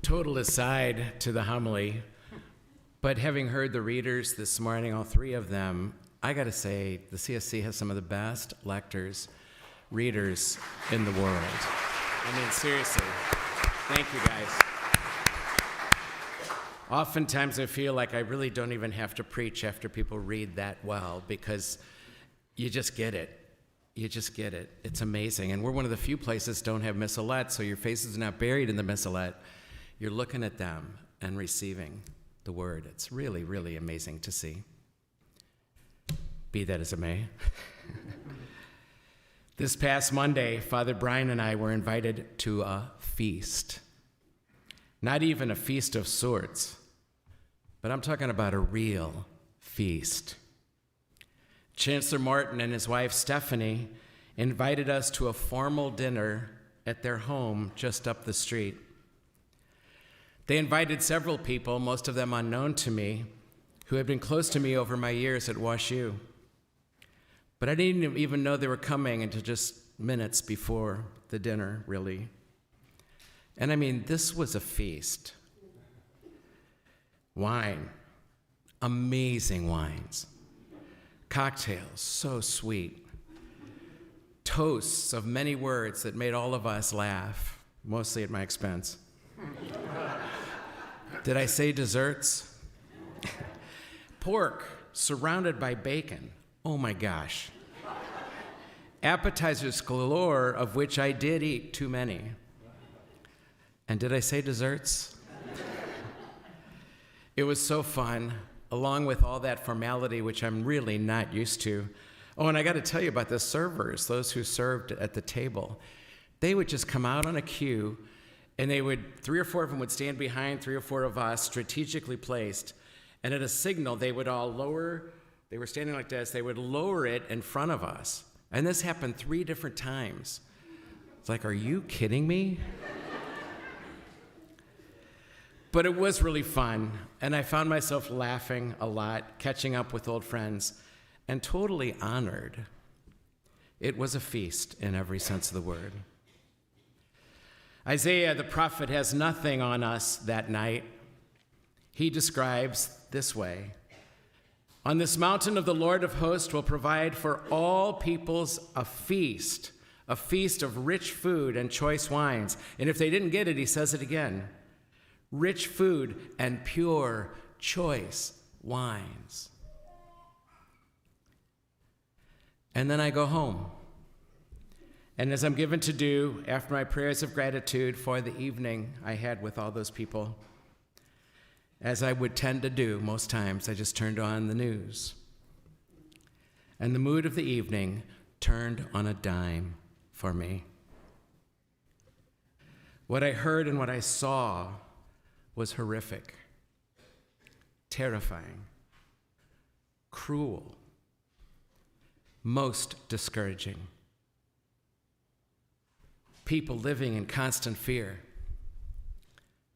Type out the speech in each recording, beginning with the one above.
Total aside to the homily, but having heard the readers this morning, all three of them, I got to say the CSC has some of the best lectors, readers in the world. I mean, seriously, thank you guys. Oftentimes I feel like I really don't even have to preach after people read that well, because you just get it. You just get it. It's amazing. And we're one of the few places don't have missalette, so your face is not buried in the missalette. You're looking at them and receiving the word. It's really, really amazing to see. Be that as it may. This past Monday, Father Brian and I were invited to a feast. Not even a feast of sorts, but I'm talking about a real feast. Chancellor Martin and his wife Stephanie invited us to a formal dinner at their home just up the street. They invited several people, most of them unknown to me, who had been close to me over my years at WashU. But I didn't even know they were coming until just minutes before the dinner, really. And I mean, this was a feast. Wine, amazing wines. Cocktails, so sweet. Toasts of many words that made all of us laugh, mostly at my expense. Did I say desserts? Pork surrounded by bacon. Oh my gosh. Appetizers galore, of which I did eat too many. And did I say desserts? It was so fun, along with all that formality, which I'm really not used to. Oh, and I got to tell you about the servers, those who served at the table. They would just come out on a queue, and three or four of them would stand behind three or four of us, strategically placed, and at a signal, they would all lower, they were standing like this, they would lower it in front of us. And this happened 3 different times. It's like, are you kidding me? But it was really fun, and I found myself laughing a lot, catching up with old friends, and totally honored. It was a feast in every sense of the word. Isaiah the prophet has nothing on us that night. He describes this way: on this mountain of the Lord of hosts will provide for all peoples a feast of rich food and choice wines. And if they didn't get it, he says it again: rich food and pure, choice wines. And then I go home. And as I'm given to do, after my prayers of gratitude for the evening I had with all those people, as I would tend to do most times, I just turned on the news. And the mood of the evening turned on a dime for me. What I heard and what I saw was horrific, terrifying, cruel, most discouraging. People living in constant fear,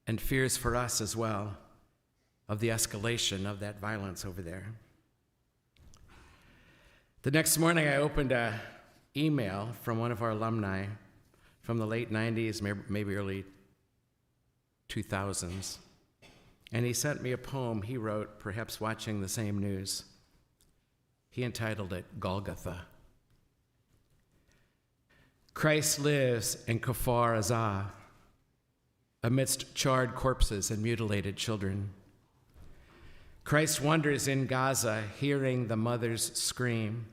and fears for us as well of the escalation of that violence over there. The next morning, I opened an email from one of our alumni from the late 90s, maybe early 2000s, and he sent me a poem he wrote, perhaps watching the same news. He entitled it Golgotha. Christ lives in Kfar Aza, amidst charred corpses and mutilated children. Christ wanders in Gaza, hearing the mothers scream.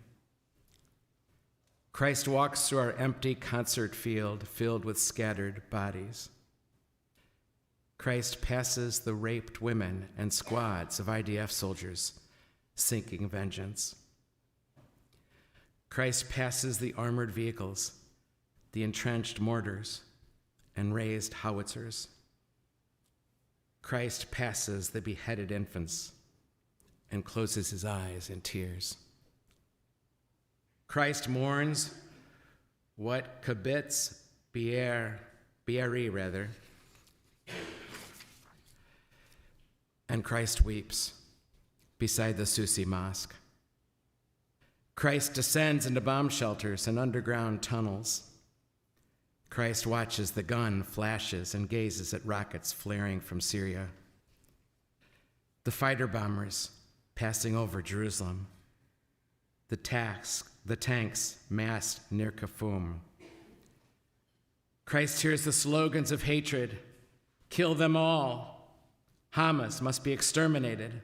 Christ walks through our empty concert field filled with scattered bodies. Christ passes the raped women and squads of IDF soldiers seeking vengeance. Christ passes the armored vehicles, the entrenched mortars, and raised howitzers. Christ passes the beheaded infants and closes his eyes in tears. Christ mourns what Kibbutz Be'eri, and Christ weeps beside the Susi Mosque. Christ descends into bomb shelters and underground tunnels. Christ watches the gun flashes and gazes at rockets flaring from Syria. The fighter bombers passing over Jerusalem. The tanks massed near Khartoum. Christ hears the slogans of hatred. Kill them all. Hamas must be exterminated.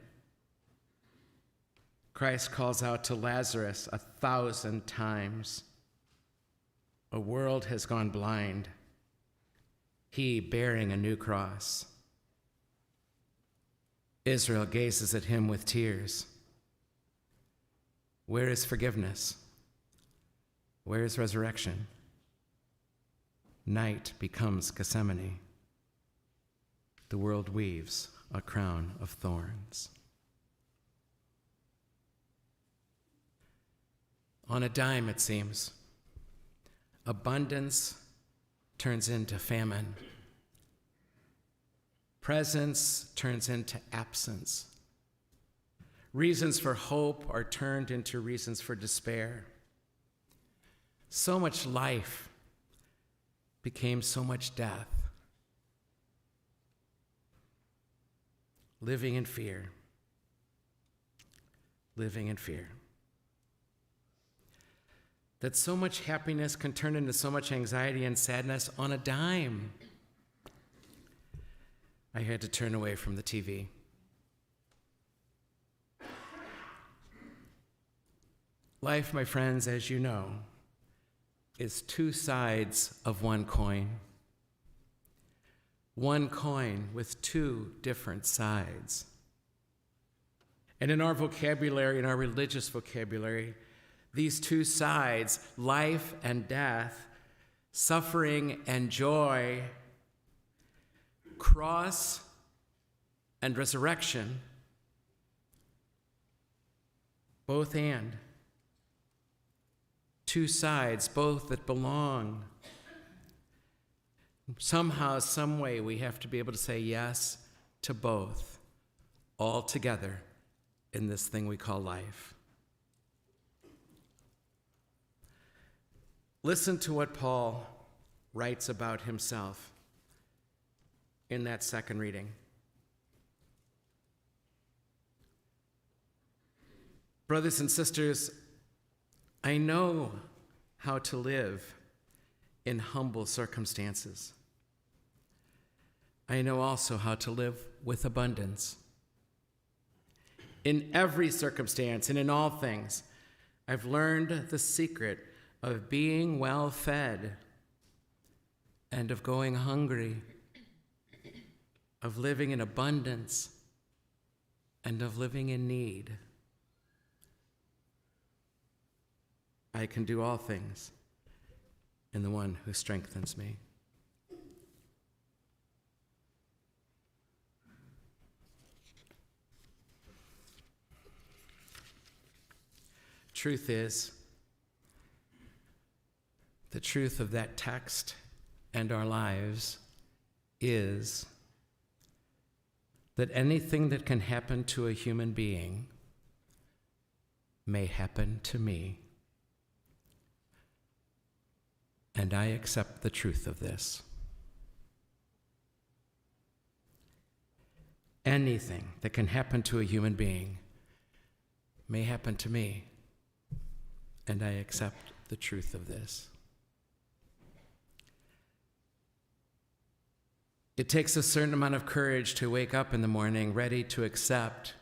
Christ calls out to Lazarus 1,000 times. A world has gone blind. He bearing a new cross. Israel gazes at him with tears. Where is forgiveness? Where is resurrection? Night becomes Gethsemane. The world weaves a crown of thorns. On a dime, it seems, abundance turns into famine. Presence turns into absence. Reasons for hope are turned into reasons for despair. So much life became so much death. Living in fear. Living in fear. That so much happiness can turn into so much anxiety and sadness on a dime. I had to turn away from the TV. Life, my friends, as you know, is two sides of one coin. One coin with two different sides. And in our vocabulary, in our religious vocabulary, these two sides, life and death, suffering and joy, cross and resurrection, both and. Two sides, both that belong. Somehow, some way, we have to be able to say yes to both, all together in this thing we call life. Listen to what Paul writes about himself in that second reading. Brothers and sisters, I know how to live in humble circumstances. I know also how to live with abundance. In every circumstance and in all things, I've learned the secret of being well fed and of going hungry, of living in abundance and of living in need. I can do all things in the one who strengthens me. Truth is, the truth of that text and our lives is that anything that can happen to a human being may happen to me. And I accept the truth of this. Anything that can happen to a human being may happen to me. And I accept the truth of this. It takes a certain amount of courage to wake up in the morning ready to accept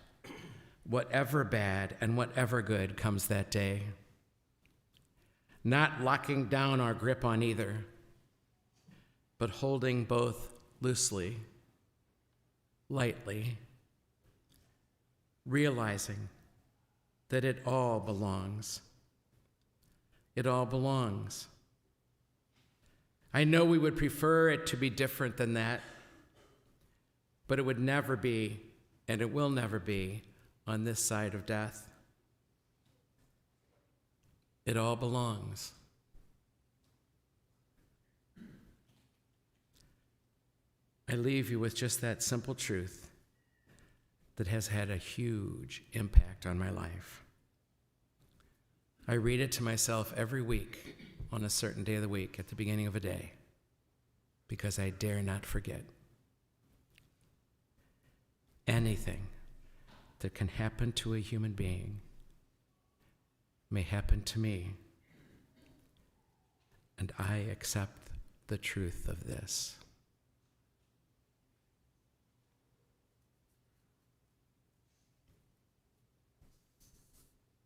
whatever bad and whatever good comes that day. Not locking down our grip on either, but holding both loosely, lightly, realizing that it all belongs. It all belongs. I know we would prefer it to be different than that, but it would never be, and it will never be, on this side of death. It all belongs. I leave you with just that simple truth that has had a huge impact on my life. I read it to myself every week on a certain day of the week at the beginning of a day. because I dare not forget. Anything that can happen to a human being may happen to me, and I accept the truth of this.